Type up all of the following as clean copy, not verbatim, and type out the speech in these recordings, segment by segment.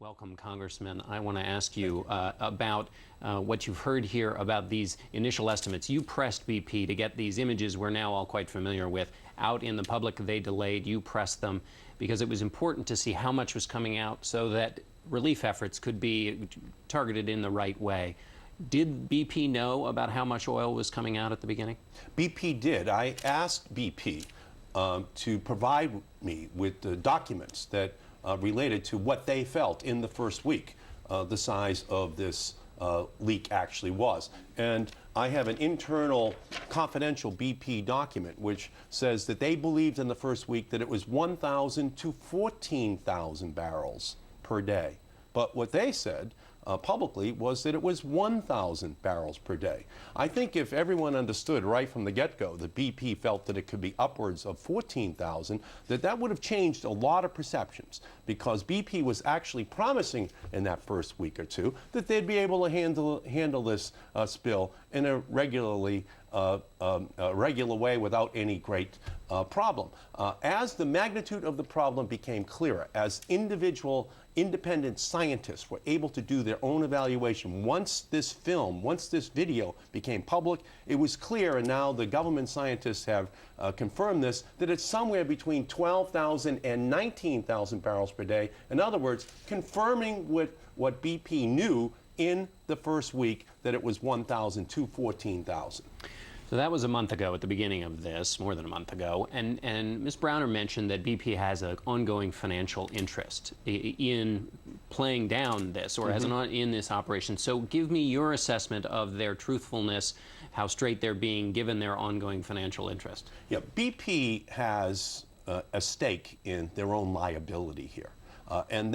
Welcome, Congressman. I want to ask you about what you've heard here about these initial estimates. You pressed BP to get these images we're now all quite familiar with out in the public. They delayed. You pressed them because it was important to see how much was coming out so that relief efforts could be targeted in the right way. Did BP know about how much oil was coming out at the beginning? BP did. I asked BP to provide me with the documents that related to what they felt in the first week, the size of this leak actually was. And I have an internal confidential BP document which says that they believed in the first week that it was 1,000 to 14,000 barrels per day. But what they said publicly was that it was 1,000 barrels per day. I think if everyone understood right from the get-go that BP felt that it could be upwards of 14,000, that would have changed a lot of perceptions, because BP was actually promising in that first week or two that they'd be able to handle this spill in a regular way without any great problem. As the magnitude of the problem became clearer, as individual independent scientists were able to do their own evaluation, once this video became public, it was clear, and now the government scientists have confirmed this, that it's somewhere between 12,000 and 19,000 barrels per day. In other words, confirming what BP knew in the first week, that it was 1,000 to 14,000. So that was a month ago at the beginning of this, more than a month ago. And Ms. Browner mentioned that BP has an ongoing financial interest in playing down this, or has in this operation. So give me your assessment of their truthfulness, how straight they're being given their ongoing financial interest. Yeah, BP has a stake in their own liability here. And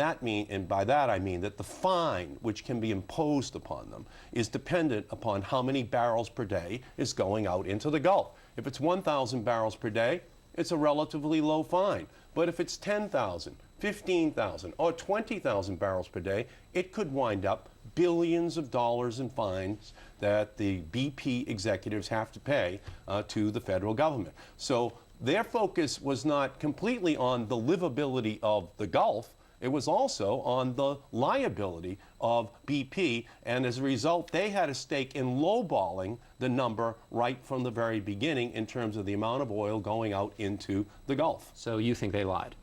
by that I mean that the fine which can be imposed upon them is dependent upon how many barrels per day is going out into the Gulf. If it's 1,000 barrels per day, it's a relatively low fine. But if it's 10,000, 15,000, or 20,000 barrels per day, it could wind up billions of dollars in fines that the BP executives have to pay to the federal government. So their focus was not completely on the livability of the Gulf. It was also on the liability of BP, and as a result, they had a stake in lowballing the number right from the very beginning in terms of the amount of oil going out into the Gulf. So you think they lied?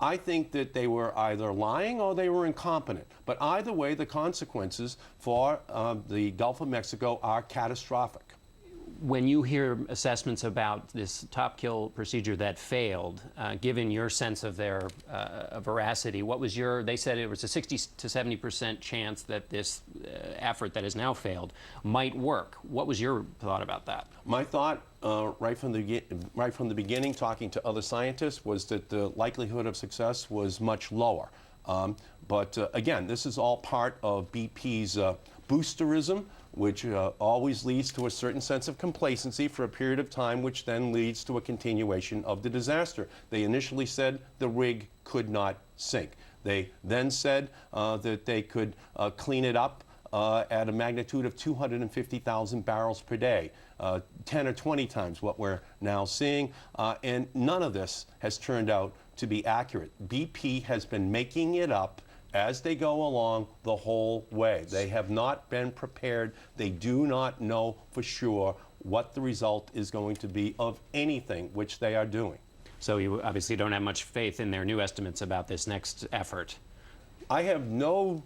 I think that they were either lying or they were incompetent. But either way, the consequences for the Gulf of Mexico are catastrophic. When you hear assessments about this top kill procedure that failed, given your sense of their veracity, what was they said it was a 60 to 70% chance that this effort that has now failed might work. What was your thought about that? My thought, right from the beginning, talking to other scientists, was that the likelihood of success was much lower. But again, this is all part of BP's boosterism, which always leads to a certain sense of complacency for a period of time, which then leads to a continuation of the disaster. They initially said the rig could not sink. They then said that they could clean it up at a magnitude of 250,000 barrels per day, 10 or 20 times what we're now seeing, and none of this has turned out to be accurate. BP has been making it up as they go along the whole way. They have not been prepared. They do not know for sure what the result is going to be of anything which they are doing. So you obviously don't have much faith in their new estimates about this next effort. I have no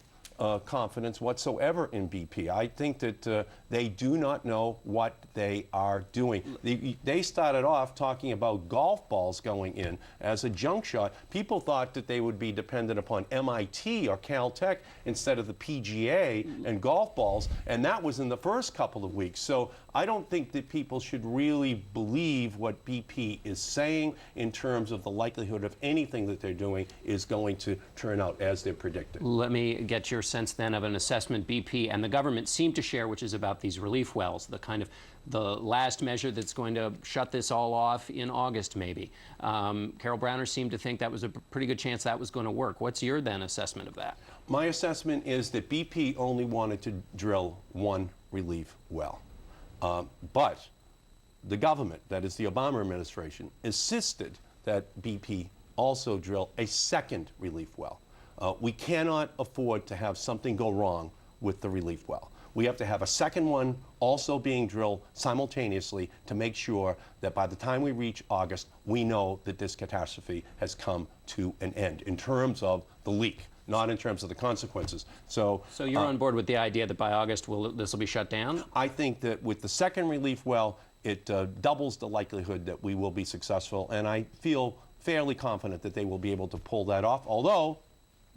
confidence whatsoever in BP. I think that they do not know what they are doing. They started off talking about golf balls going in as a junk shot. People thought that they would be dependent upon MIT or Caltech instead of the PGA and golf balls, and that was in the first couple of weeks. So I don't think that people should really believe what BP is saying in terms of the likelihood of anything that they're doing is going to turn out as they're predicting. Let me get your sense then of an assessment BP and the government seem to share, which is about these relief wells, the last measure that's going to shut this all off in August, maybe. Carol Browner seemed to think that was a pretty good chance that was going to work. What's your then assessment of that? My assessment is that BP only wanted to drill one relief well. But the government, that is the Obama administration, insisted that BP also drill a second relief well. We cannot afford to have something go wrong with the relief well. We have to have a second one also being drilled simultaneously to make sure that by the time we reach August, we know that this catastrophe has come to an end in terms of the leak, not in terms of the consequences. So you're on board with the idea that by August this will be shut down? I think that with the second relief well, it doubles the likelihood that we will be successful, and I feel fairly confident that they will be able to pull that off, although,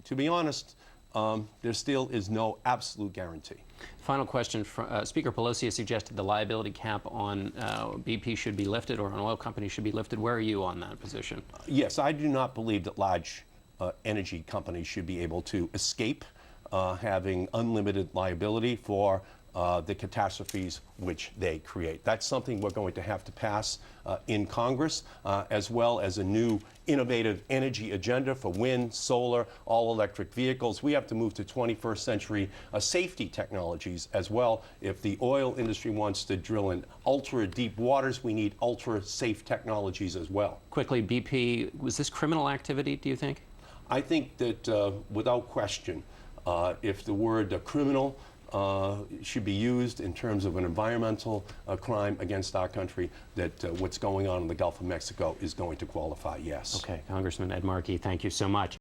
to be honest, there still is no absolute guarantee. Final question. Speaker Pelosi has suggested the liability cap on BP should be lifted, or on oil companies should be lifted. Where are you on that position? Yes, I do not believe that large energy companies should be able to escape having unlimited liability for the catastrophes which they create. That's something we're going to have to pass in Congress, as well as a new innovative energy agenda for wind, solar, all-electric vehicles. We have to move to 21st century safety technologies as well. If the oil industry wants to drill in ultra-deep waters, we need ultra-safe technologies as well. Quickly, BP, was this criminal activity, do you think? I think that without question, if the word criminal should be used in terms of an environmental crime against our country, that what's going on in the Gulf of Mexico is going to qualify, yes. Okay, Congressman Ed Markey, thank you so much.